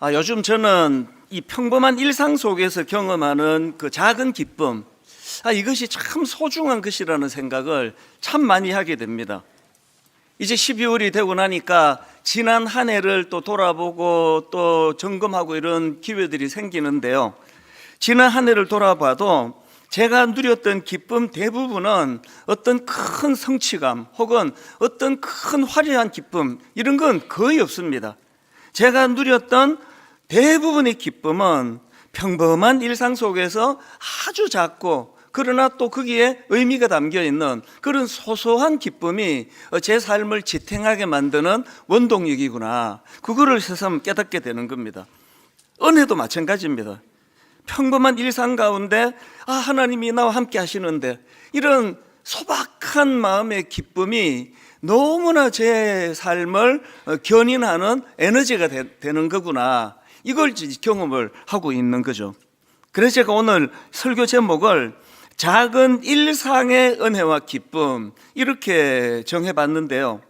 요즘 저는 이 평범한 일상 속에서 경험하는 그 작은 기쁨, 이것이 참 소중한 것이라는 생각을 참 많이 하게 됩니다. 이제 12월이 되고 나니까 지난 한 해를 또 돌아보고 또 점검하고 이런 기회들이 생기는데요. 지난 한 해를 돌아봐도 제가 누렸던 기쁨 대부분은 어떤 큰 성취감 혹은 어떤 큰 화려한 기쁨, 이런 건 거의 없습니다. 제가 누렸던 대부분의 기쁨은 평범한 일상 속에서 아주 작고, 그러나 또 거기에 의미가 담겨 있는 그런 소소한 기쁨이 제 삶을 지탱하게 만드는 원동력이구나, 그거를 새삼 깨닫게 되는 겁니다. 은혜도 마찬가지입니다. 평범한 일상 가운데 하나님이 나와 함께 하시는데, 이런 소박한 마음의 기쁨이 너무나 제 삶을 견인하는 에너지가 되는 거구나, 이걸 경험을 하고 있는 거죠. 그래서 제가 오늘 설교 제목을 작은 일상의 은혜와 기쁨, 이렇게 정해봤는데요.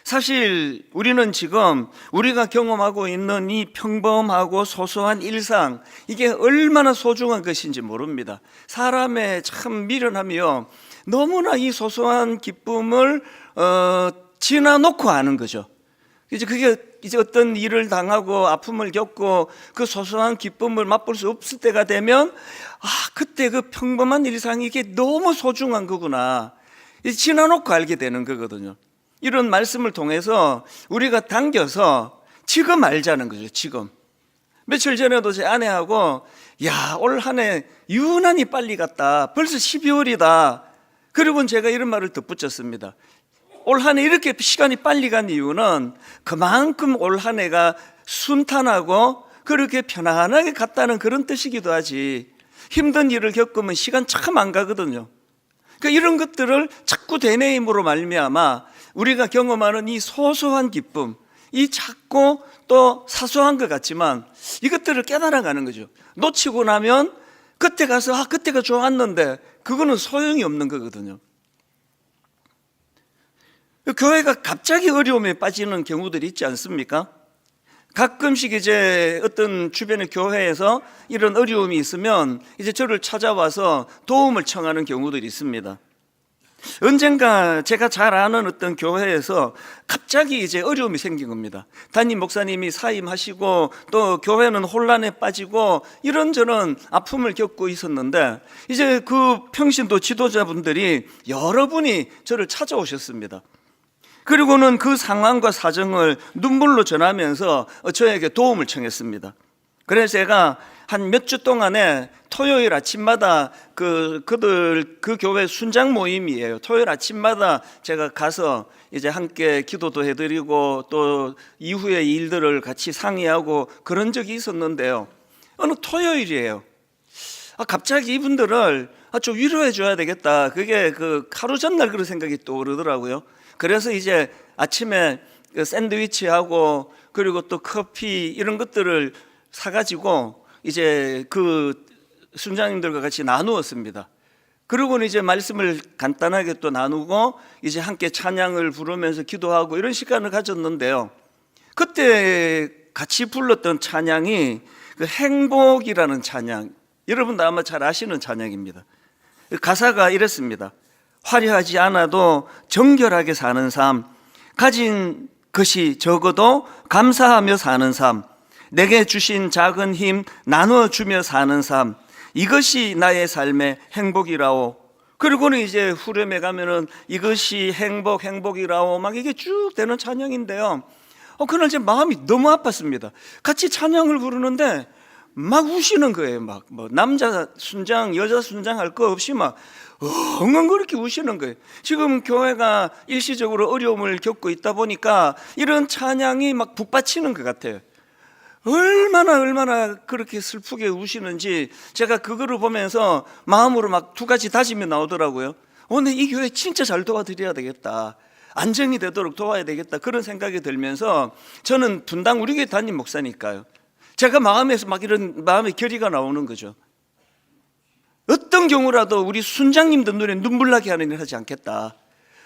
사실 우리는 지금 우리가 경험하고 있는 이 평범하고 소소한 일상, 이게 얼마나 소중한 것인지 모릅니다. 사람의 참 미련하며 너무나 이 소소한 기쁨을 지나놓고 하는 거죠. 이제 그게 이제 어떤 일을 당하고 아픔을 겪고 그 소소한 기쁨을 맛볼 수 없을 때가 되면 그때 그 평범한 일상이 이게 너무 소중한 거구나, 이제 지나놓고 알게 되는 거거든요. 이런 말씀을 통해서 우리가 당겨서 지금 알자는 거죠. 지금. 며칠 전에도 제 아내하고 올 한 해 유난히 빨리 갔다, 벌써 12월이다. 그리고 제가 이런 말을 덧붙였습니다. 올 한 해 이렇게 시간이 빨리 간 이유는 그만큼 올 한 해가 순탄하고 그렇게 편안하게 갔다는 그런 뜻이기도 하지, 힘든 일을 겪으면 시간 참 안 가거든요. 그러니까 이런 것들을 자꾸 되뇌임으로 말미암아 우리가 경험하는 이 소소한 기쁨, 이 작고 또 사소한 것 같지만 이것들을 깨달아가는 거죠. 놓치고 나면 그때 가서 그때가 좋았는데 그거는 소용이 없는 거거든요. 교회가 갑자기 어려움에 빠지는 경우들이 있지 않습니까? 가끔씩 이제 어떤 주변의 교회에서 이런 어려움이 있으면 이제 저를 찾아와서 도움을 청하는 경우들이 있습니다. 언젠가 제가 잘 아는 어떤 교회에서 갑자기 이제 어려움이 생긴 겁니다. 담임 목사님이 사임하시고 또 교회는 혼란에 빠지고 이런저런 아픔을 겪고 있었는데, 이제 그 평신도 지도자분들이 여러분이 저를 찾아오셨습니다. 그리고는 그 상황과 사정을 눈물로 전하면서 저에게 도움을 청했습니다. 그래서 제가 한 몇 주 동안에 토요일 아침마다 그 교회 순장 모임이에요. 토요일 아침마다 제가 가서 이제 함께 기도도 해드리고 또 이후의 일들을 같이 상의하고 그런 적이 있었는데요. 어느 토요일이에요. 갑자기 이분들을 좀 위로해 줘야 되겠다, 그게 그 하루 전날 그런 생각이 떠오르더라고요. 그래서 이제 아침에 샌드위치하고 그리고 또 커피 이런 것들을 사가지고 이제 그 순장님들과 같이 나누었습니다. 그리고는 이제 말씀을 간단하게 또 나누고 이제 함께 찬양을 부르면서 기도하고 이런 시간을 가졌는데요. 그때 같이 불렀던 찬양이 그 행복이라는 찬양, 여러분도 아마 잘 아시는 찬양입니다. 가사가 이랬습니다. 화려하지 않아도 정결하게 사는 삶, 가진 것이 적어도 감사하며 사는 삶, 내게 주신 작은 힘 나눠주며 사는 삶, 이것이 나의 삶의 행복이라오. 그리고는 이제 후렴에 가면은 이것이 행복이라오, 막 이게 쭉 되는 찬양인데요. 그날 제 마음이 너무 아팠습니다. 같이 찬양을 부르는데 막 우시는 거예요. 막 뭐 남자 순장, 여자 순장 할 거 없이 막 엉엉 그렇게 우시는 거예요. 지금 교회가 일시적으로 어려움을 겪고 있다 보니까 이런 찬양이 막 북받치는 것 같아요. 얼마나 그렇게 슬프게 우시는지 제가 그거를 보면서 마음으로 막 두 가지 다짐이 나오더라고요. 오늘 이 교회 진짜 잘 도와드려야 되겠다, 안정이 되도록 도와야 되겠다, 그런 생각이 들면서, 저는 분당 우리 교회 담임 목사니까요, 제가 마음에서 막 이런 마음의 결의가 나오는 거죠. 어떤 경우라도 우리 순장님들 눈에 눈물 나게 하는 일 하지 않겠다,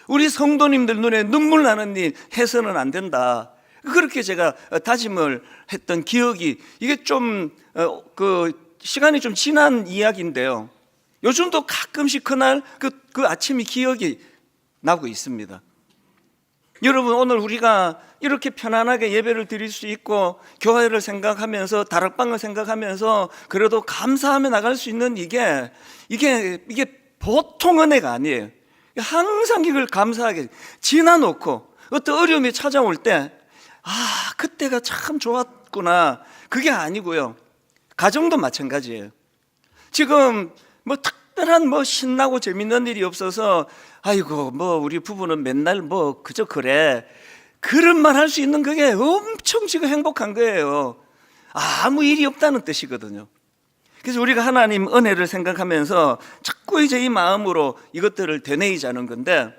우리 성도님들 눈에 눈물 나는 일 해서는 안 된다. 그렇게 제가 다짐을 했던 기억이, 이게 좀 시간이 좀 지난 이야기인데요. 요즘도 가끔씩 그날 그 아침이 기억이 나고 있습니다. 여러분, 오늘 우리가 이렇게 편안하게 예배를 드릴 수 있고 교회를 생각하면서 다락방을 생각하면서 그래도 감사하며 나갈 수 있는 이게 보통 은혜가 아니에요. 항상 이걸 감사하게 지나놓고 어떤 어려움이 찾아올 때 그때가 참 좋았구나, 그게 아니고요. 가정도 마찬가지예요. 지금 특별한 신나고 재밌는 일이 없어서 아이고 우리 부부는 맨날 그저 그래, 그런 말 할 수 있는 그게 엄청 지금 행복한 거예요. 아무 일이 없다는 뜻이거든요. 그래서 우리가 하나님 은혜를 생각하면서 자꾸 이제 이 마음으로 이것들을 되뇌이자는 건데,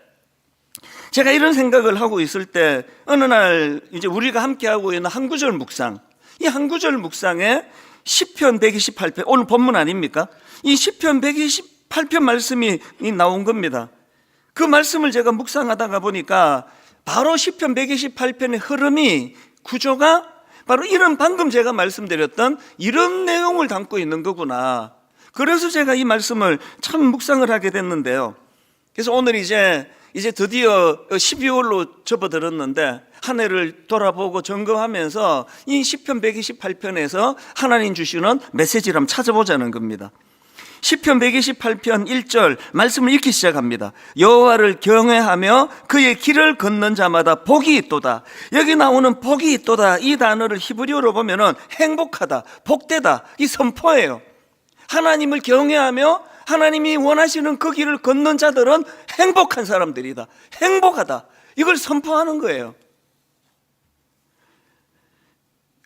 제가 이런 생각을 하고 있을 때 어느 날 이제 우리가 함께 하고 있는 한 구절 묵상, 이 한 구절 묵상에 시편 128편, 오늘 본문 아닙니까? 이 시편 128편 말씀이 나온 겁니다. 그 말씀을 제가 묵상하다가 보니까 바로 시편 128편의 흐름이, 구조가 바로 이런, 방금 제가 말씀드렸던 이런 내용을 담고 있는 거구나. 그래서 제가 이 말씀을 참 묵상을 하게 됐는데요. 그래서 오늘 이제 드디어 12월로 접어들었는데 한 해를 돌아보고 점검하면서 이 시편 128편에서 하나님 주시는 메시지를 한번 찾아보자는 겁니다. 시편 128편 1절 말씀을 읽기 시작합니다. 여호와를 경외하며 그의 길을 걷는 자마다 복이 있도다. 여기 나오는 복이 있도다, 이 단어를 히브리어로 보면은 행복하다, 복되다, 이 선포예요. 하나님을 경외하며 하나님이 원하시는 그 길을 걷는 자들은 행복한 사람들이다, 행복하다, 이걸 선포하는 거예요.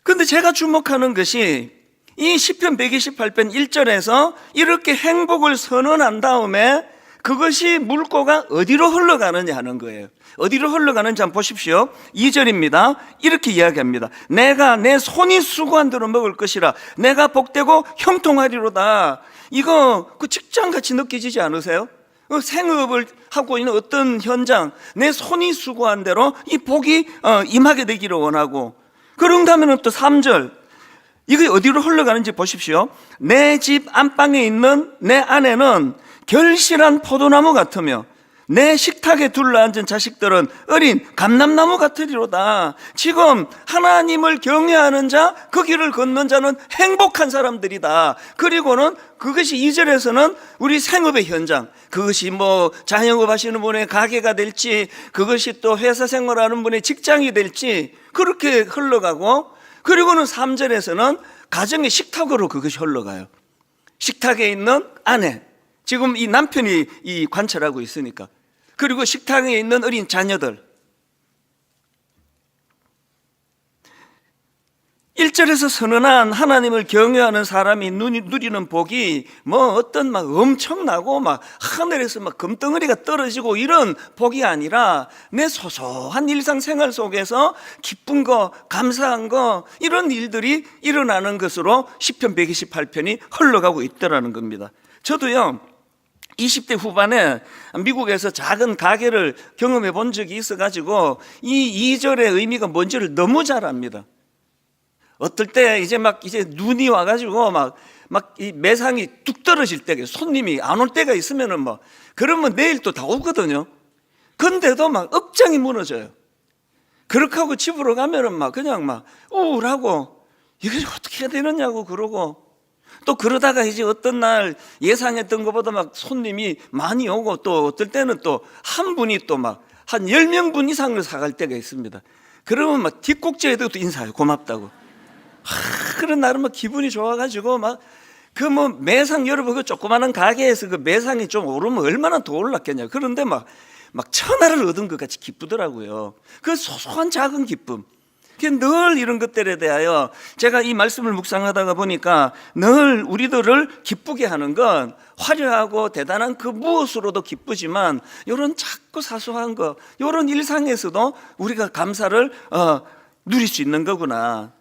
그런데 제가 주목하는 것이 이 시편 128편 1절에서 이렇게 행복을 선언한 다음에 그것이 물꼬가 어디로 흘러가느냐 하는 거예요. 어디로 흘러가는지 한번 보십시오. 2절입니다. 이렇게 이야기합니다. 내가 내 손이 수고한 대로 먹을 것이라, 내가 복되고 형통하리로다. 이거 직장같이 느껴지지 않으세요? 생업을 하고 있는 어떤 현장, 내 손이 수고한 대로 이 복이 임하게 되기를 원하고, 그런다면 또 3절, 이게 어디로 흘러가는지 보십시오. 내 집 안방에 있는 내 아내는 결실한 포도나무 같으며 내 식탁에 둘러앉은 자식들은 어린 감람나무 같으리로다. 지금 하나님을 경외하는 자, 그 길을 걷는 자는 행복한 사람들이다. 그리고는 그것이 2절에서는 우리 생업의 현장, 그것이 자영업 하시는 분의 가게가 될지, 그것이 또 회사 생활하는 분의 직장이 될지 그렇게 흘러가고, 그리고는 3절에서는 가정의 식탁으로 그것이 흘러가요. 식탁에 있는 아내, 지금 이 남편이 관찰하고 있으니까, 그리고 식탁에 있는 어린 자녀들. 1절에서 선언한 하나님을 경외하는 사람이 누리는 복이 어떤 엄청나고 하늘에서 금덩어리가 떨어지고 이런 복이 아니라 내 소소한 일상생활 속에서 기쁜 거, 감사한 거, 이런 일들이 일어나는 것으로 시편 128편이 흘러가고 있더라는 겁니다. 저도요 20대 후반에 미국에서 작은 가게를 경험해 본 적이 있어가지고 이 2절의 의미가 뭔지를 너무 잘 압니다. 어떨 때 이제 눈이 와가지고 이 매상이 뚝 떨어질 때, 손님이 안 올 때가 있으면은 그러면 내일 또 다 오거든요. 근데도 업장이 무너져요. 그렇게 하고 집으로 가면은 그냥 우울하고 이게 어떻게 해야 되느냐고 그러고, 또 그러다가 이제 어떤 날 예상했던 것보다 손님이 많이 오고, 또 어떨 때는 또 한 분이 또 한 10명분 이상을 사갈 때가 있습니다. 그러면 뒷꼭지에도 또 인사해요. 고맙다고. 그런 날은 기분이 좋아가지고 매상, 여러분 그 조그마한 가게에서 그 매상이 좀 오르면 얼마나 더 올랐겠냐. 그런데 천하를 얻은 것 같이 기쁘더라고요. 그 소소한 작은 기쁨, 늘 이런 것들에 대하여 제가 이 말씀을 묵상하다가 보니까 늘 우리들을 기쁘게 하는 건 화려하고 대단한 그 무엇으로도 기쁘지만 이런 작고 사소한 거, 이런 일상에서도 우리가 감사를 누릴 수 있는 거구나.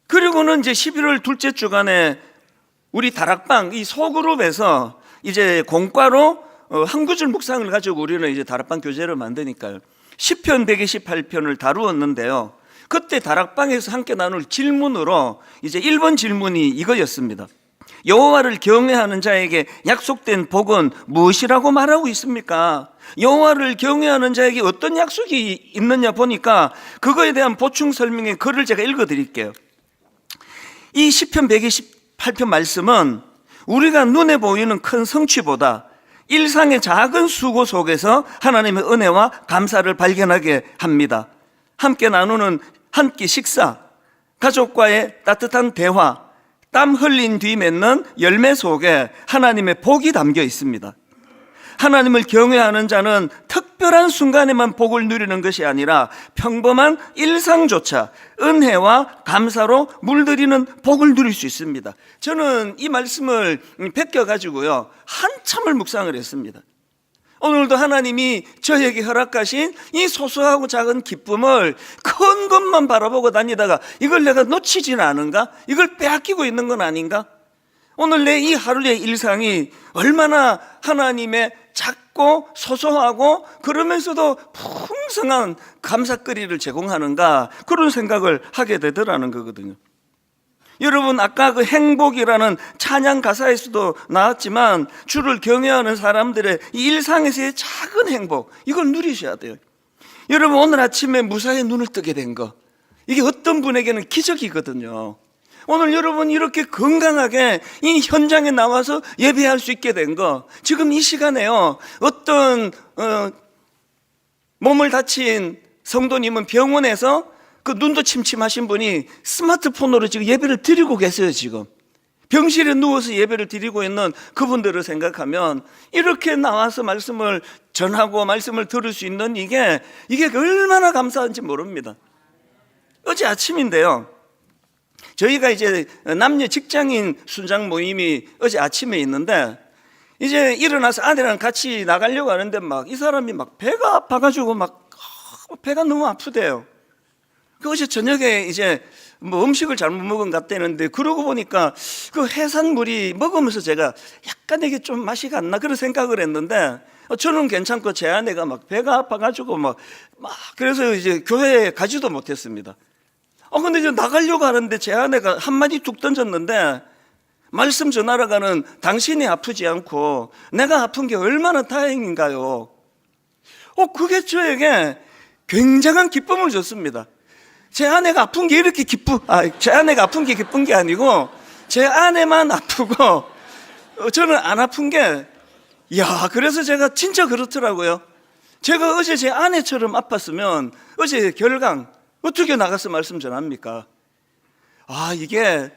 그리고는 이제 11월 둘째 주간에 우리 다락방 이 소그룹에서 이제 공과로 한 구절 묵상을 가지고 우리는 이제 다락방 교재를 만드니까요. 시편 128편을 다루었는데요. 그때 다락방에서 함께 나눌 질문으로 이제 1번 질문이 이거였습니다. 여호와를 경외하는 자에게 약속된 복은 무엇이라고 말하고 있습니까? 여호와를 경외하는 자에게 어떤 약속이 있느냐 보니까 그거에 대한 보충 설명의 글을 제가 읽어드릴게요. 이 시편 128편 말씀은 우리가 눈에 보이는 큰 성취보다 일상의 작은 수고 속에서 하나님의 은혜와 감사를 발견하게 합니다. 함께 나누는 한 끼 식사, 가족과의 따뜻한 대화, 땀 흘린 뒤 맺는 열매 속에 하나님의 복이 담겨 있습니다. 하나님을 경외하는 자는 특별한 순간에만 복을 누리는 것이 아니라 평범한 일상조차 은혜와 감사로 물들이는 복을 누릴 수 있습니다. 저는 이 말씀을 베껴가지고요, 한참을 묵상을 했습니다. 오늘도 하나님이 저에게 허락하신 이 소소하고 작은 기쁨을 큰 것만 바라보고 다니다가 이걸 내가 놓치지는 않은가? 이걸 빼앗기고 있는 건 아닌가? 오늘 내 이 하루의 일상이 얼마나 하나님의 작고 소소하고 그러면서도 풍성한 감사거리를 제공하는가, 그런 생각을 하게 되더라는 거거든요. 여러분, 아까 그 행복이라는 찬양 가사에서도 나왔지만 주를 경외하는 사람들의 이 일상에서의 작은 행복, 이걸 누리셔야 돼요. 여러분, 오늘 아침에 무사히 눈을 뜨게 된 거, 이게 어떤 분에게는 기적이거든요. 오늘 여러분 이렇게 건강하게 이 현장에 나와서 예배할 수 있게 된 거, 지금 이 시간에요, 어떤 몸을 다친 성도님은 병원에서 그 눈도 침침하신 분이 스마트폰으로 지금 예배를 드리고 계세요. 지금 병실에 누워서 예배를 드리고 있는 그분들을 생각하면 이렇게 나와서 말씀을 전하고 말씀을 들을 수 있는 이게 얼마나 감사한지 모릅니다. 어제 아침인데요, 저희가 이제 남녀 직장인 순장 모임이 어제 아침에 있는데, 이제 일어나서 아내랑 같이 나가려고 하는데 막 이 사람이 막 배가 아파가지고 막 배가 너무 아프대요. 어제 저녁에 이제 뭐 음식을 잘못 먹은 것 같다는데, 그러고 보니까 그 해산물이 먹으면서 제가 약간 이게 좀 맛이 갔나 그런 생각을 했는데, 저는 괜찮고 제 아내가 막 배가 아파가지고 막 그래서 이제 교회에 가지도 못했습니다. 근데 이제 나가려고 하는데 제 아내가 한마디 툭 던졌는데, 말씀 전하러 가는 당신이 아프지 않고 내가 아픈 게 얼마나 다행인가요? 그게 저에게 굉장한 기쁨을 줬습니다. 제 아내가 아픈 게 이렇게 제 아내가 아픈 게 기쁜 게 아니고 제 아내만 아프고 저는 안 아픈 게, 그래서 제가 진짜 그렇더라고요. 제가 어제 제 아내처럼 아팠으면 어제 결강 어떻게 나가서 말씀 전합니까? 이게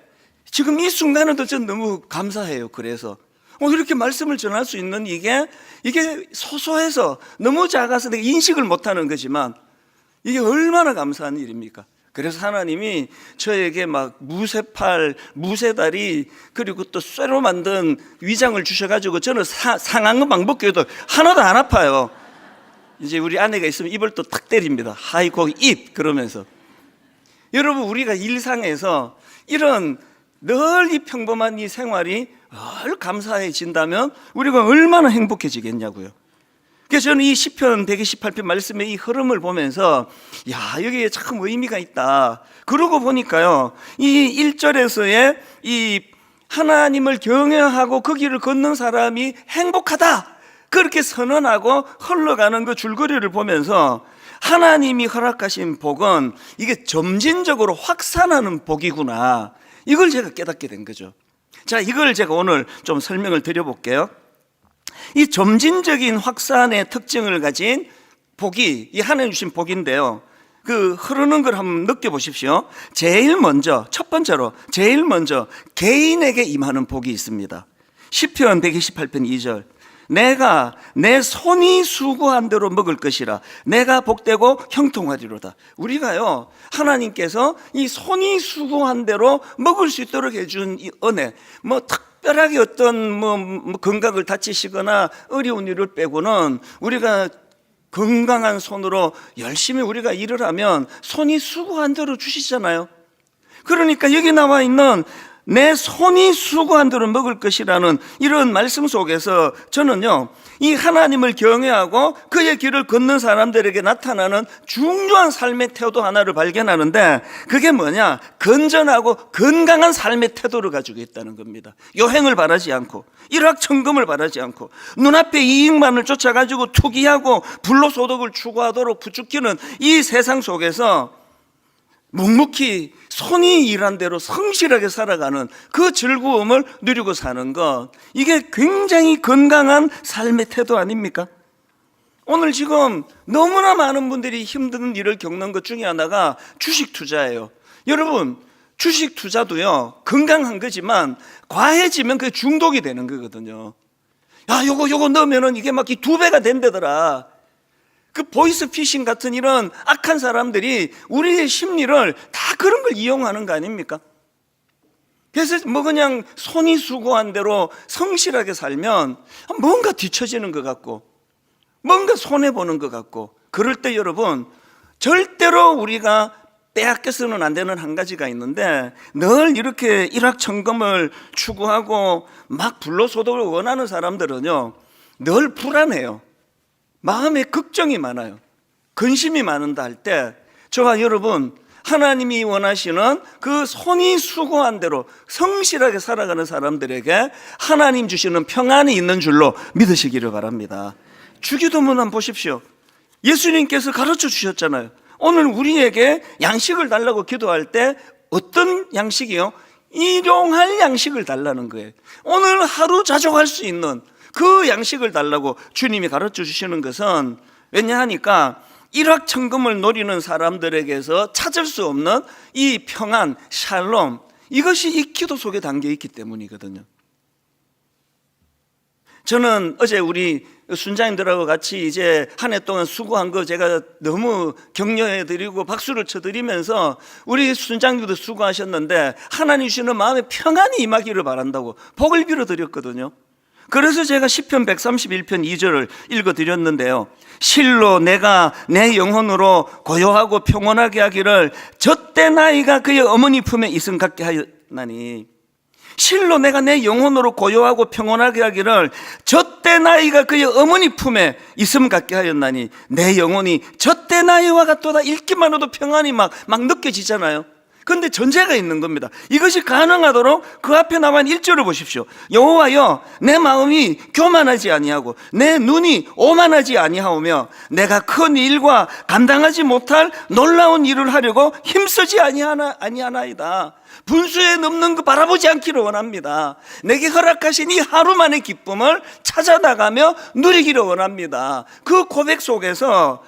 지금 이 순간에도 전 너무 감사해요. 그래서 이렇게 말씀을 전할 수 있는 이게 소소해서 너무 작아서 내가 인식을 못하는 거지만 이게 얼마나 감사한 일입니까? 그래서 하나님이 저에게 막 무쇠팔, 무쇠다리, 그리고 또 쇠로 만든 위장을 주셔가지고 저는 상한 것만 먹기에도 하나도 안 아파요. 이제 우리 아내가 있으면 입을 또 탁 때립니다. 하이 거기 입 그러면서. 여러분, 우리가 일상에서 이런 늘 이 평범한 이 생활이 늘 감사해진다면 우리가 얼마나 행복해지겠냐고요. 그래서 저는 이 시편 128편 말씀의 이 흐름을 보면서 여기에 참 의미가 있다. 그러고 보니까요, 이 1절에서의 이 하나님을 경외하고 그 길을 걷는 사람이 행복하다, 그렇게 선언하고 흘러가는 그 줄거리를 보면서 하나님이 허락하신 복은 이게 점진적으로 확산하는 복이구나, 이걸 제가 깨닫게 된 거죠. 자, 이걸 제가 오늘 좀 설명을 드려볼게요. 이 점진적인 확산의 특징을 가진 복이 이 하나님 주신 복인데요, 그 흐르는 걸 한번 느껴보십시오. 첫 번째로 개인에게 임하는 복이 있습니다. 시편 128편 2절, 내가 내 손이 수고한 대로 먹을 것이라, 내가 복되고 형통하리로다. 우리가요, 하나님께서 이 손이 수고한 대로 먹을 수 있도록 해준 이 은혜, 특별하게 어떤 건강을 다치시거나 어려운 일을 빼고는 우리가 건강한 손으로 열심히 우리가 일을 하면 손이 수고한 대로 주시잖아요. 그러니까 여기 나와 있는 내 손이 수고한 대로 먹을 것이라는 이런 말씀 속에서 저는요, 이 하나님을 경외하고 그의 길을 걷는 사람들에게 나타나는 중요한 삶의 태도 하나를 발견하는데, 그게 뭐냐? 건전하고 건강한 삶의 태도를 가지고 있다는 겁니다. 요행을 바라지 않고, 일확천금을 바라지 않고, 눈앞에 이익만을 쫓아가지고 투기하고 불로소득을 추구하도록 부추기는 이 세상 속에서 묵묵히 손이 일한 대로 성실하게 살아가는 그 즐거움을 누리고 사는 것, 이게 굉장히 건강한 삶의 태도 아닙니까? 오늘 지금 너무나 많은 분들이 힘든 일을 겪는 것 중에 하나가 주식 투자예요. 여러분, 주식 투자도요, 건강한 거지만 과해지면 그게 중독이 되는 거거든요. 야, 요거 넣으면은 이게 막 2배가 된다더라. 그 보이스피싱 같은 이런 악한 사람들이 우리의 심리를 다 그런 걸 이용하는 거 아닙니까? 그래서 뭐 그냥 손이 수고한 대로 성실하게 살면 뭔가 뒤처지는 것 같고, 뭔가 손해보는 것 같고, 그럴 때 여러분, 절대로 우리가 빼앗겨서는 안 되는 한 가지가 있는데, 늘 이렇게 일확천금을 추구하고 막 불로소득을 원하는 사람들은요, 늘 불안해요. 마음에 걱정이 많아요. 근심이 많은다 할 때, 저와 여러분, 하나님이 원하시는 그 손이 수고한 대로 성실하게 살아가는 사람들에게 하나님 주시는 평안이 있는 줄로 믿으시기를 바랍니다. 주기도문 한번 보십시오. 예수님께서 가르쳐 주셨잖아요. 오늘 우리에게 양식을 달라고 기도할 때 어떤 양식이요? 일용할 양식을 달라는 거예요. 오늘 하루 자족할 수 있는 그 양식을 달라고 주님이 가르쳐 주시는 것은, 왜냐하니까 일확천금을 노리는 사람들에게서 찾을 수 없는 이 평안, 샬롬, 이것이 이 기도 속에 담겨 있기 때문이거든요. 저는 어제 우리 순장님들하고 같이 이제 한 해 동안 수고한 거 제가 너무 격려해 드리고 박수를 쳐 드리면서, 우리 순장님도 수고하셨는데 하나님 주시는 마음에 평안이 임하기를 바란다고 복을 빌어 드렸거든요. 그래서 제가 시편 131편 2절을 읽어드렸는데요. 실로 내가 내 영혼으로 고요하고 평온하게 하기를 젖대 나이가 그의 어머니 품에 있음 같게 하였나니, 실로 내가 내 영혼으로 고요하고 평온하게 하기를 젖대 나이가 그의 어머니 품에 있음 같게 하였나니, 내 영혼이 젖대 나이와 같도다. 읽기만 해도 평안이 막 느껴지잖아요. 그런데 전제가 있는 겁니다. 이것이 가능하도록 그 앞에 나와 있는 1절을 보십시오. 여호와여, 내 마음이 교만하지 아니하고 내 눈이 오만하지 아니하오며 내가 큰 일과 감당하지 못할 놀라운 일을 하려고 힘쓰지 아니하나이다. 분수에 넘는 거 바라보지 않기를 원합니다. 내게 허락하신 이 하루만의 기쁨을 찾아나가며 누리기를 원합니다. 그 고백 속에서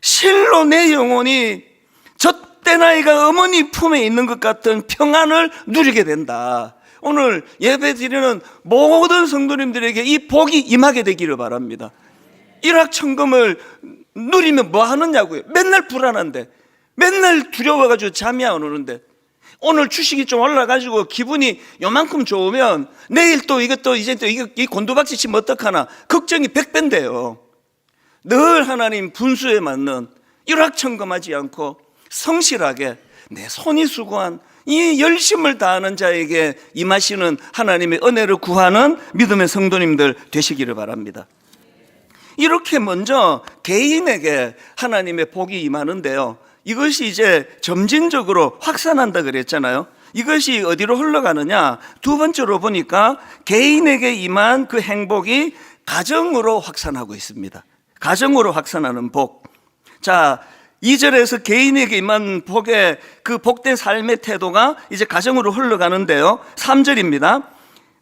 실로 내 영혼이 젖대 나이가 어머니 품에 있는 것 같은 평안을 누리게 된다. 오늘 예배 드리는 모든 성도님들에게 이 복이 임하게 되기를 바랍니다. 일확천금을 누리면 뭐 하느냐고요. 맨날 불안한데, 맨날 두려워가지고 잠이 안 오는데, 오늘 주식이 좀 올라가지고 기분이 요만큼 좋으면 내일 또 이것도 이제 또 이 곤두박질 치면 어떡하나 걱정이 100배인데요. 늘 하나님 분수에 맞는 일확천금하지 않고 성실하게 내 손이 수고한 이 열심을 다하는 자에게 임하시는 하나님의 은혜를 구하는 믿음의 성도님들 되시기를 바랍니다. 이렇게 먼저 개인에게 하나님의 복이 임하는데요, 이것이 이제 점진적으로 확산한다 그랬잖아요. 이것이 어디로 흘러가느냐, 두 번째로 보니까 개인에게 임한 그 행복이 가정으로 확산하고 있습니다. 가정으로 확산하는 복. 자, 2절에서 개인에게 임한 복의 그 복된 삶의 태도가 이제 가정으로 흘러가는데요, 3절입니다.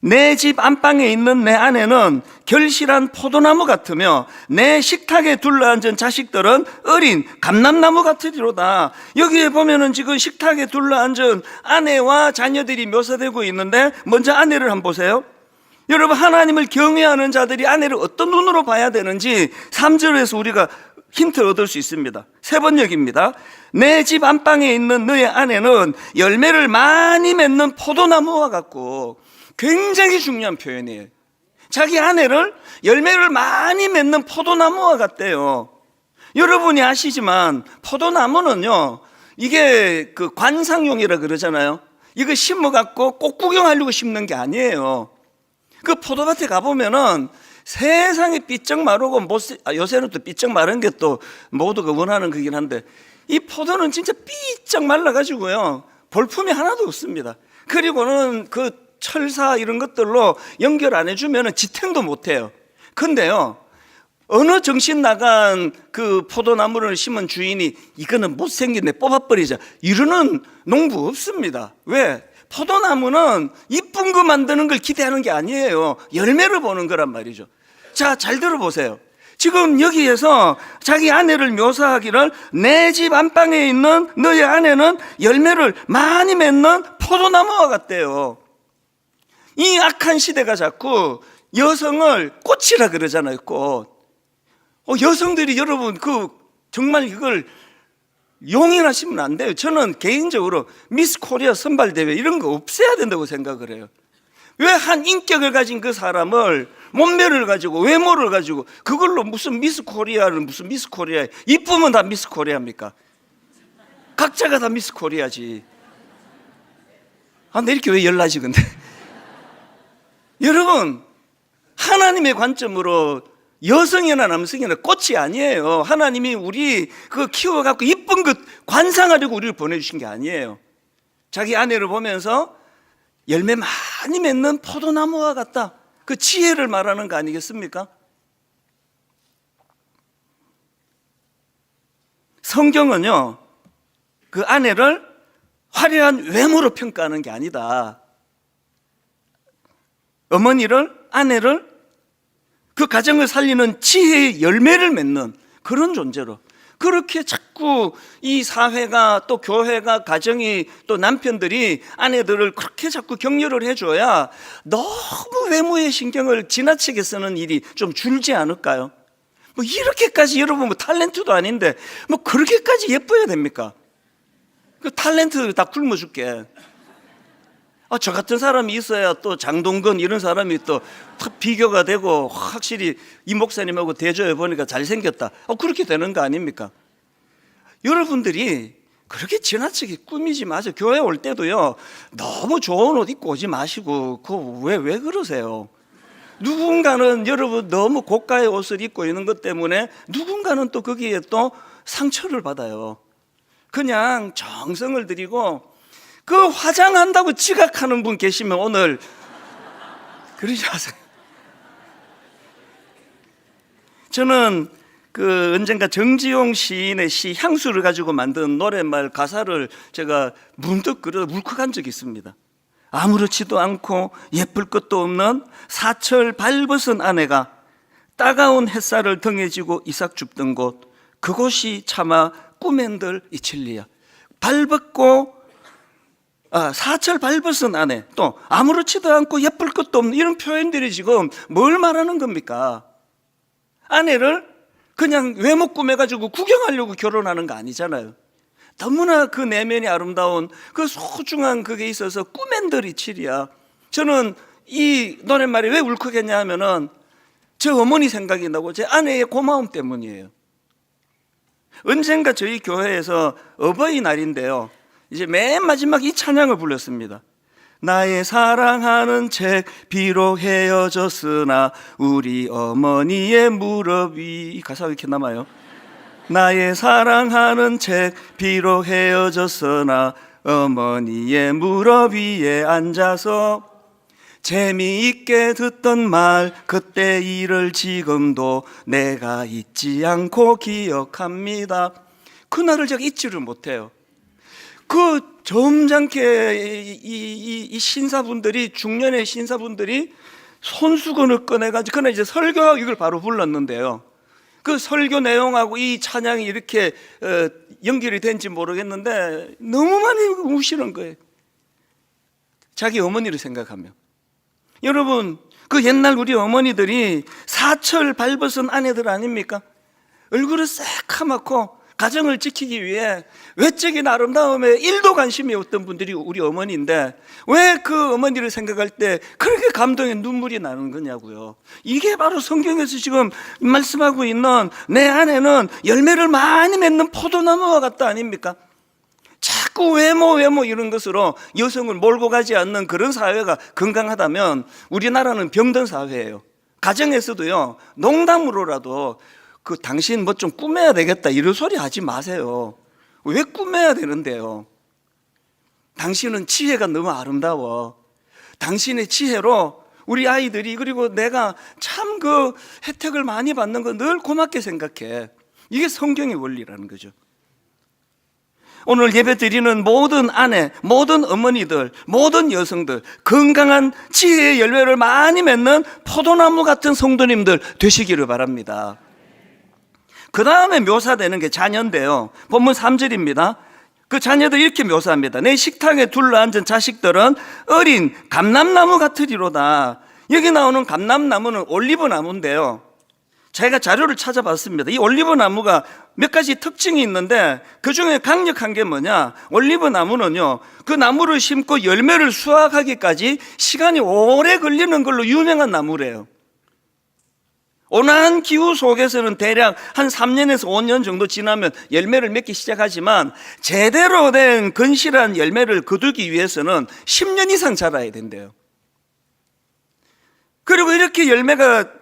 내 집 안방에 있는 내 아내는 결실한 포도나무 같으며 내 식탁에 둘러앉은 자식들은 어린 감람나무 같으리로다. 여기에 보면은 지금 식탁에 둘러앉은 아내와 자녀들이 묘사되고 있는데, 먼저 아내를 한번 보세요. 여러분, 하나님을 경외하는 자들이 아내를 어떤 눈으로 봐야 되는지 3절에서 우리가 힌트를 얻을 수 있습니다. 세 번역입니다. 내 집 안방에 있는 너의 아내는 열매를 많이 맺는 포도나무와 같고, 굉장히 중요한 표현이에요. 자기 아내를 열매를 많이 맺는 포도나무와 같대요. 여러분이 아시지만 포도나무는요, 이게 그 관상용이라 그러잖아요. 이거 심어갖고 꼭 구경하려고 심는 게 아니에요. 그 포도밭에 가보면은 세상에 삐쩍 마르고 요새는 또 삐쩍 마른 게 또 모두가 원하는 거긴 한데, 이 포도는 진짜 삐쩍 말라가지고요, 볼품이 하나도 없습니다. 그리고는 그 철사 이런 것들로 연결 안 해주면은 지탱도 못해요. 근데요, 어느 정신 나간 그 포도나무를 심은 주인이 이거는 못생겼네 뽑아버리자 이러는 농부 없습니다. 왜? 포도나무는 이쁜 거 만드는 걸 기대하는 게 아니에요. 열매를 보는 거란 말이죠. 자, 잘 들어보세요. 지금 여기에서 자기 아내를 묘사하기를, 내 집 안방에 있는 너의 아내는 열매를 많이 맺는 포도나무와 같대요. 이 악한 시대가 자꾸 여성을 꽃이라 그러잖아요. 꽃. 여성들이 여러분 정말 이걸 용인하시면 안 돼요. 저는 개인적으로 미스 코리아 선발대회 이런 거 없애야 된다고 생각을 해요. 왜 한 인격을 가진 그 사람을, 몸매를 가지고 외모를 가지고 그걸로 무슨 미스 코리아를 무슨 미스 코리아, 이쁘면 다 미스 코리아입니까? 각자가 다 미스 코리아지. 나 이렇게 왜 열나지 근데? 여러분, 하나님의 관점으로 여성이나 남성이나 꽃이 아니에요. 하나님이 우리 키워갖고 이쁜 것 관상하려고 우리를 보내주신 게 아니에요. 자기 아내를 보면서 열매 많이 맺는 포도나무와 같다, 그 지혜를 말하는 거 아니겠습니까? 성경은요, 그 아내를 화려한 외모로 평가하는 게 아니다. 어머니를, 아내를 그 가정을 살리는 지혜의 열매를 맺는 그런 존재로, 그렇게 자꾸 이 사회가 또 교회가, 가정이, 또 남편들이 아내들을 그렇게 자꾸 격려를 해줘야 너무 외모에 신경을 지나치게 쓰는 일이 좀 줄지 않을까요? 뭐 이렇게까지, 여러분 뭐 탤런트도 아닌데 뭐 그렇게까지 예뻐야 됩니까? 그 탤런트 다 굶어줄게. 저 같은 사람이 있어야 또 장동건 이런 사람이 또 비교가 되고, 확실히 이 목사님하고 대조해 보니까 잘생겼다, 그렇게 되는 거 아닙니까? 여러분들이 그렇게 지나치게 꾸미지 마세요. 교회 올 때도요, 너무 좋은 옷 입고 오지 마시고, 왜 그러세요? 누군가는 여러분 너무 고가의 옷을 입고 있는 것 때문에 누군가는 또 거기에 또 상처를 받아요. 그냥 정성을 들이고, 그 화장한다고 지각하는 분 계시면 오늘 그러지 마세요. 저는 언젠가 정지용 시인의 시 향수를 가지고 만든 노랫말 가사를 제가 문득 울컥한 적이 있습니다. 아무렇지도 않고 예쁠 것도 없는 사철 발벗은 아내가 따가운 햇살을 등에 지고 이삭 줍던 곳, 그곳이 차마 꿈엔들 이칠리야. 사철 발벗은 아내, 또 아무렇지도 않고 예쁠 것도 없는, 이런 표현들이 지금 뭘 말하는 겁니까? 아내를 그냥 외모 꾸며가지고 구경하려고 결혼하는 거 아니잖아요. 너무나 그 내면이 아름다운 그 소중한 그게 있어서 꿈엔들 이칠이야. 저는 이 노랫말이 왜 울컥했냐 하면은 저 어머니 생각이 나고 제 아내의 고마움 때문이에요. 언젠가 저희 교회에서 어버이날인데요, 이제 맨 마지막 이 찬양을 불렀습니다. 나의 사랑하는 책 비록 헤어졌으나 우리 어머니의 무릎 위, 이 가사가 이렇게 남아요. 나의 사랑하는 책 비록 헤어졌으나 어머니의 무릎 위에 앉아서 재미있게 듣던 말, 그때 일을 지금도 내가 잊지 않고 기억합니다. 그날을 제가 잊지를 못해요. 점잖게 이 신사분들이, 중년의 신사분들이 손수건을 꺼내가지고, 그날 이제 설교하고 이걸 바로 불렀는데요, 그 설교 내용하고 이 찬양이 이렇게 연결이 된지 모르겠는데 너무 많이 우시는 거예요. 자기 어머니를 생각하며. 여러분, 그 옛날 우리 어머니들이 사철 발벗은 아내들 아닙니까? 얼굴을 새카맣고 가정을 지키기 위해 외적인 아름다움에 1도 관심이 없던 분들이 우리 어머니인데, 왜 그 어머니를 생각할 때 그렇게 감동의 눈물이 나는 거냐고요. 이게 바로 성경에서 지금 말씀하고 있는 내 아내는 열매를 많이 맺는 포도나무와 같다 아닙니까? 자꾸 자꾸 외모 이런 것으로 여성을 몰고 가지 않는 그런 사회가 건강하다면 우리나라는 병든 사회예요. 가정에서도요, 농담으로라도 그 당신 뭐 좀 꾸며야 되겠다 이런 소리 하지 마세요. 왜 꾸며야 되는데요? 당신은 지혜가 너무 아름다워. 당신의 지혜로 우리 아이들이, 그리고 내가 참 그 혜택을 많이 받는 거 늘 고맙게 생각해. 이게 성경의 원리라는 거죠. 오늘 예배 드리는 모든 아내, 모든 어머니들, 모든 여성들, 건강한 지혜의 열매를 많이 맺는 포도나무 같은 성도님들 되시기를 바랍니다. 그 다음에 묘사되는 게 자녀인데요, 본문 3절입니다. 그 자녀들 이렇게 묘사합니다. 내 식탁에 둘러앉은 자식들은 어린 감람나무 같으리로다. 여기 나오는 감람나무는 올리브나무인데요, 제가 자료를 찾아봤습니다. 이 올리브나무가 몇 가지 특징이 있는데 그 중에 강력한 게 뭐냐, 올리브나무는요, 그 나무를 심고 열매를 수확하기까지 시간이 오래 걸리는 걸로 유명한 나무래요. 온화한 기후 속에서는 대략 한 3년에서 5년 정도 지나면 열매를 맺기 시작하지만 제대로 된 건실한 열매를 거두기 위해서는 10년 이상 자라야 된대요. 그리고 이렇게 열매가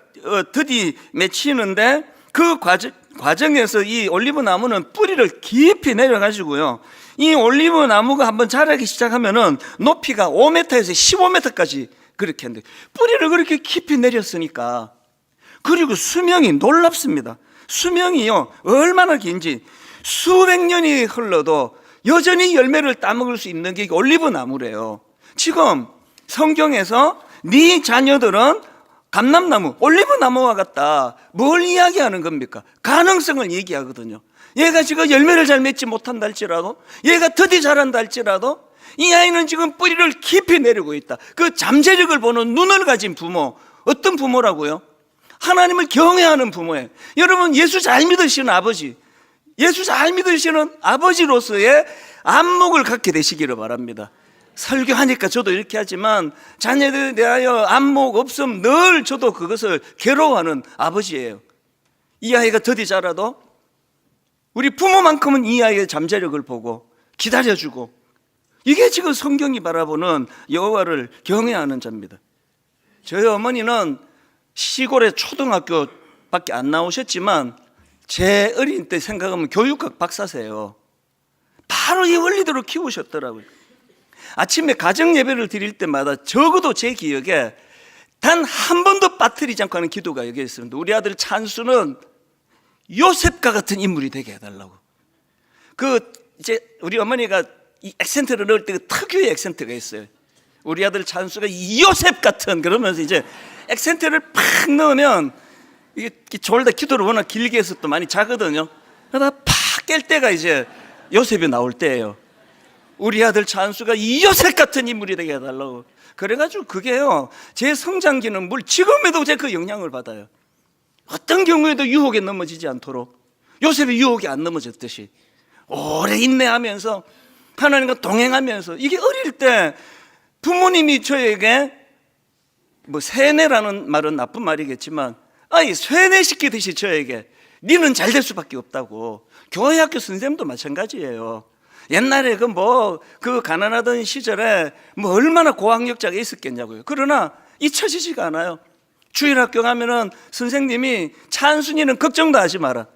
드디 맺히는데 그 과정에서 이 올리브 나무는 뿌리를 깊이 내려가지고요, 이 올리브 나무가 한번 자라기 시작하면은 높이가 5m에서 15m까지 그렇게 하는데, 뿌리를 그렇게 깊이 내렸으니까, 그리고 수명이 놀랍습니다. 수명이요, 얼마나 긴지 수백 년이 흘러도 여전히 열매를 따먹을 수 있는 게 올리브 나무래요. 지금 성경에서 네 자녀들은 감람나무, 올리브나무와 같다. 뭘 이야기하는 겁니까? 가능성을 얘기하거든요. 얘가 지금 열매를 잘 맺지 못한다 할지라도, 얘가 더디 자란다 할지라도 이 아이는 지금 뿌리를 깊이 내리고 있다. 그 잠재력을 보는 눈을 가진 부모, 어떤 부모라고요? 하나님을 경외하는 부모예요. 여러분, 예수 잘 믿으시는 아버지, 예수 잘 믿으시는 아버지로서의 안목을 갖게 되시기를 바랍니다. 설교하니까 저도 이렇게 하지만 자녀들에 대하여 안목 없음 늘 저도 그것을 괴로워하는 아버지예요. 이 아이가 더디 자라도 우리 부모만큼은 이 아이의 잠재력을 보고 기다려주고, 이게 지금 성경이 바라보는 여호와를 경외하는 자입니다. 저희 어머니는 시골의 초등학교밖에 안 나오셨지만 제 어린 때 생각하면 교육학 박사세요. 바로 이 원리대로 키우셨더라고요. 아침에 가정 예배를 드릴 때마다 적어도 제 기억에 단 한 번도 빠뜨리지 않고 하는 기도가 여기 있습니다. 우리 아들 찬수는 요셉과 같은 인물이 되게 해달라고. 이제 우리 어머니가 이 액센트를 넣을 때 그 특유의 액센트가 있어요. 우리 아들 찬수가 요셉 같은, 그러면서 이제 액센트를 팍 넣으면 이게 졸다 기도를 워낙 길게 해서 또 많이 자거든요. 그러다 팍 깰 때가 이제 요셉이 나올 때예요. 우리 아들 찬수가 이 요셉 같은 인물이 되게 해달라고. 그래가지고 그게요, 제 성장기는 지금에도 제 그 영향을 받아요. 어떤 경우에도 유혹에 넘어지지 않도록 요셉이 유혹에 안 넘어졌듯이 오래 인내하면서 하나님과 동행하면서, 이게 어릴 때 부모님이 저에게 뭐 세뇌라는 말은 나쁜 말이겠지만 쇠뇌시키듯이 저에게 니는 잘 될 수밖에 없다고. 교회 학교 선생님도 마찬가지예요. 옛날에 그 가난하던 시절에 얼마나 고학력자가 있었겠냐고요. 그러나 잊혀지지가 않아요. 주일학교 가면은 선생님이 찬순이는 걱정도 하지 마라.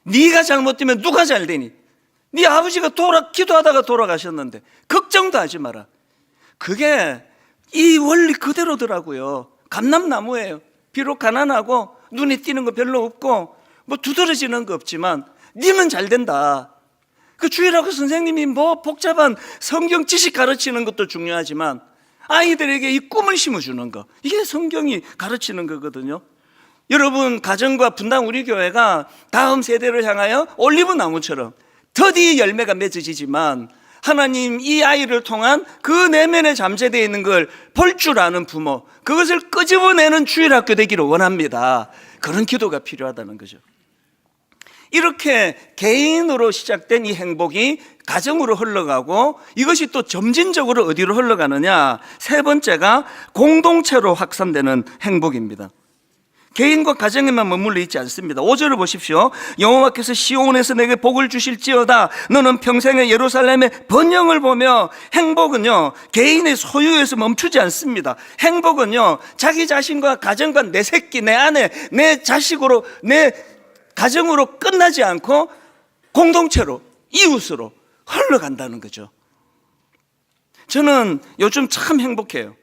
네가 잘못되면 누가 잘 되니? 네 아버지가 기도하다가 돌아가셨는데 걱정도 하지 마라. 그게 이 원리 그대로더라고요. 감람나무예요. 비록 가난하고 눈에 띄는 거 별로 없고 두드러지는 거 없지만 니는 잘 된다. 그 주일학교 선생님이 복잡한 성경 지식 가르치는 것도 중요하지만 아이들에게 이 꿈을 심어주는 거, 이게 성경이 가르치는 거거든요. 여러분, 가정과 분당 우리 교회가 다음 세대를 향하여 올리브 나무처럼 더디 열매가 맺어지지만 하나님 이 아이를 통한 그 내면에 잠재되어 있는 걸 볼 줄 아는 부모, 그것을 끄집어내는 주일학교 되기를 원합니다. 그런 기도가 필요하다는 거죠. 이렇게 개인으로 시작된 이 행복이 가정으로 흘러가고, 이것이 또 점진적으로 어디로 흘러가느냐, 세 번째가 공동체로 확산되는 행복입니다. 개인과 가정에만 머물러 있지 않습니다. 5절을 보십시오. 여호와께서 시온에서 내게 복을 주실지어다. 너는 평생에 예루살렘의 번영을 보며. 행복은요 개인의 소유에서 멈추지 않습니다. 행복은요 자기 자신과 가정과 내 새끼, 내 아내, 내 자식으로, 내 가정으로 끝나지 않고 공동체로, 이웃으로 흘러간다는 거죠. 저는 요즘 참 행복해요.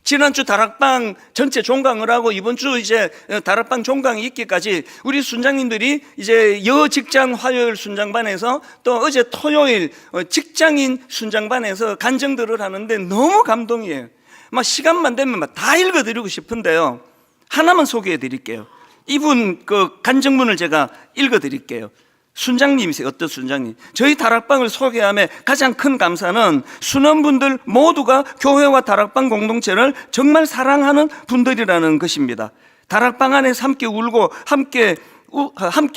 지난주 다락방 전체 종강을 하고 이번 주 이제 다락방 종강이 있기까지 우리 순장님들이 이제 여직장 화요일 순장반에서 또 어제 토요일 직장인 순장반에서 간증들을 하는데 너무 감동이에요. 막 시간만 되면 막 다 읽어드리고 싶은데요. 하나만 소개해 드릴게요. 이분 그 간증문을 제가 읽어드릴게요. 순장님이세요. 어떤 순장님? 저희 다락방을 소개함에 가장 큰 감사는 순원분들 모두가 교회와 다락방 공동체를 정말 사랑하는 분들이라는 것입니다. 다락방 안에서 함께 울고 함께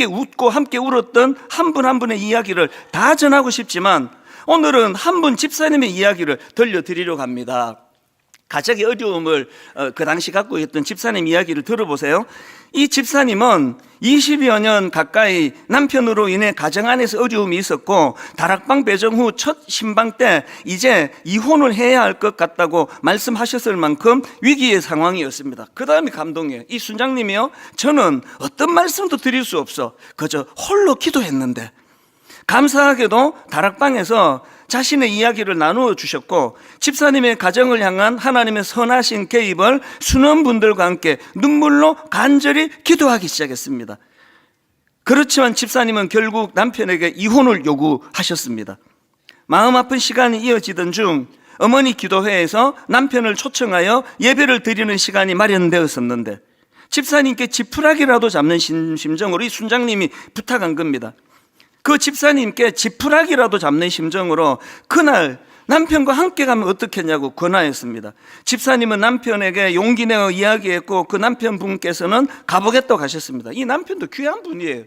웃고 함께 울었던 한 분 한 분의 이야기를 다 전하고 싶지만 오늘은 한 분 집사님의 이야기를 들려드리려고 합니다. 가정의 어려움을 그 당시 갖고 있던 집사님 이야기를 들어보세요. 이 집사님은 20여 년 가까이 남편으로 인해 가정 안에서 어려움이 있었고 다락방 배정 후 첫 신방 때 이제 이혼을 해야 할 것 같다고 말씀하셨을 만큼 위기의 상황이었습니다. 그 다음이 감동이에요. 이 순장님이요, 저는 어떤 말씀도 드릴 수 없어 그저 홀로 기도했는데 감사하게도 다락방에서 자신의 이야기를 나누어 주셨고 집사님의 가정을 향한 하나님의 선하신 개입을 순원분들과 함께 눈물로 간절히 기도하기 시작했습니다. 그렇지만 집사님은 결국 남편에게 이혼을 요구하셨습니다. 마음 아픈 시간이 이어지던 중 어머니 기도회에서 남편을 초청하여 예배를 드리는 시간이 마련되었었는데 집사님께 지푸라기라도 잡는 심정으로 이 순장님이 부탁한 겁니다. 그 집사님께 지푸라기라도 잡는 심정으로 그날 남편과 함께 가면 어떻겠냐고 권하였습니다. 집사님은 남편에게 용기 내어 이야기했고 그 남편분께서는 가보겠다고 하셨습니다. 이 남편도 귀한 분이에요.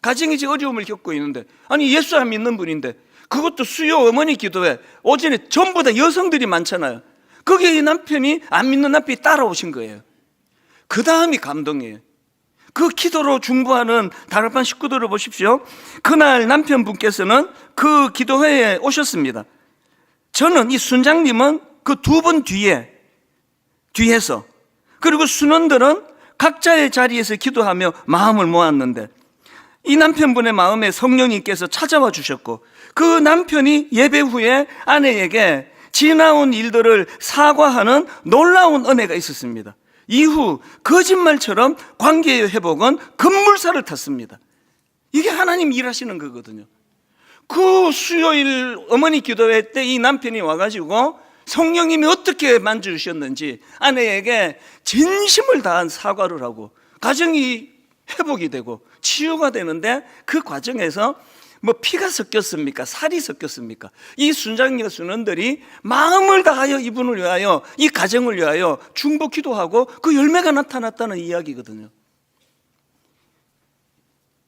가정이 어려움을 겪고 있는데, 아니 예수 안 믿는 분인데, 그것도 수요 어머니 기도회 오전에 전부 다 여성들이 많잖아요. 거기에 이 남편이 안 믿는 남편이 따라오신 거예요. 그 다음이 감동이에요. 그 기도로 중보하는 다락방 식구들을 보십시오. 그날 남편분께서는 그 기도회에 오셨습니다. 저는 이 순장님은 그 두 분 뒤에서 그리고 순원들은 각자의 자리에서 기도하며 마음을 모았는데 이 남편분의 마음에 성령님께서 찾아와 주셨고 그 남편이 예배 후에 아내에게 지나온 일들을 사과하는 놀라운 은혜가 있었습니다. 이후 거짓말처럼 관계의 회복은 급물살을 탔습니다. 이게 하나님 일하시는 거거든요. 그 수요일 어머니 기도회 때 이 남편이 와가지고 성령님이 어떻게 만져주셨는지 아내에게 진심을 다한 사과를 하고 가정이 회복이 되고 치유가 되는데 그 과정에서 뭐 피가 섞였습니까? 살이 섞였습니까? 이 순장님과 순원들이 마음을 다하여 이분을 위하여 이 가정을 위하여 중보 기도하고 그 열매가 나타났다는 이야기거든요.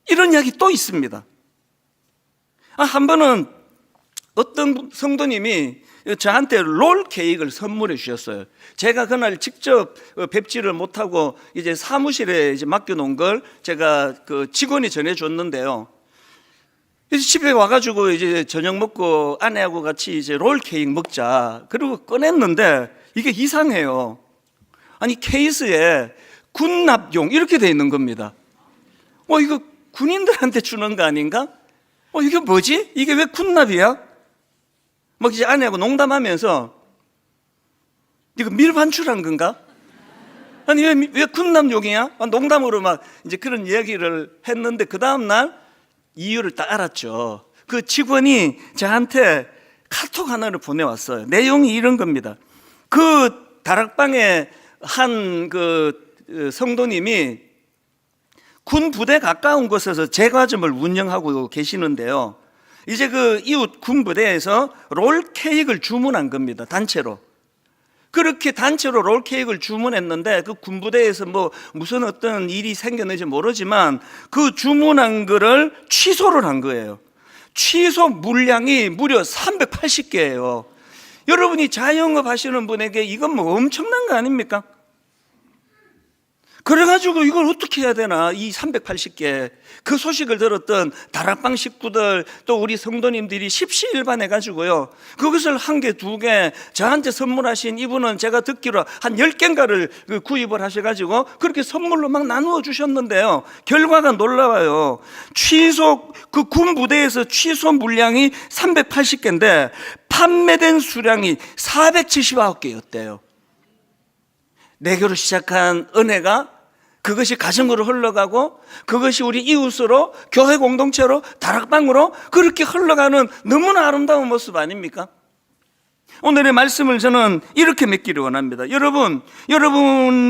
이런 이야기 또 있습니다. 한 번은 어떤 성도님이 저한테 롤 케이크를 선물해 주셨어요. 제가 그날 직접 뵙지를 못하고 이제 사무실에 이제 맡겨놓은 걸 제가 그 직원이 전해줬는데요. 집에 와가지고 이제 저녁 먹고 아내하고 같이 이제 롤 케이크 먹자. 그리고 꺼냈는데 이게 이상해요. 아니 케이스에 군납용 이렇게 돼 있는 겁니다. 이거 군인들한테 주는 거 아닌가? 이게 뭐지? 이게 왜 군납이야? 막 이제 아내하고 농담하면서 이거 밀반출한 건가? 아니 왜 군납용이야? 농담으로 막 이제 그런 이야기를 했는데 그 다음날 이유를 딱 알았죠. 그 직원이 저한테 카톡 하나를 보내왔어요. 내용이 이런 겁니다. 그 다락방에 한 그 성도님이 군 부대 가까운 곳에서 제과점을 운영하고 계시는데요. 이제 그 이웃 군 부대에서 롤 케이크를 주문한 겁니다. 단체로. 그렇게 단체로 롤 케이크를 주문했는데 그 군부대에서 뭐 무슨 어떤 일이 생겼는지 모르지만 그 주문한 거를 취소를 한 거예요. 취소 물량이 무려 380개예요. 여러분이 자영업 하시는 분에게 이건 뭐 엄청난 거 아닙니까? 그래가지고 이걸 어떻게 해야 되나, 이 380개 그 소식을 들었던 다락방 식구들 또 우리 성도님들이 십시일반해가지고요, 그것을 한 개, 두 개 저한테 선물하신 이분은 제가 듣기로 한 10개인가를 구입을 하셔가지고 그렇게 선물로 막 나누어 주셨는데요, 결과가 놀라워요. 취소, 그 군 부대에서 취소 물량이 380개인데 판매된 수량이 479개였대요. 내교로 시작한 은혜가 그것이 가정으로 흘러가고 그것이 우리 이웃으로, 교회 공동체로, 다락방으로 그렇게 흘러가는 너무나 아름다운 모습 아닙니까? 오늘의 말씀을 저는 이렇게 맺기를 원합니다. 여러분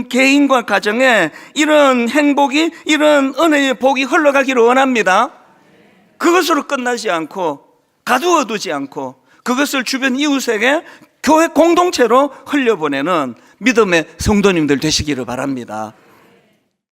개인과 가정에 이런 행복이, 이런 은혜의 복이 흘러가기를 원합니다. 그것으로 끝나지 않고, 가두어 두지 않고 그것을 주변 이웃에게, 교회 공동체로 흘려보내는 믿음의 성도님들 되시기를 바랍니다.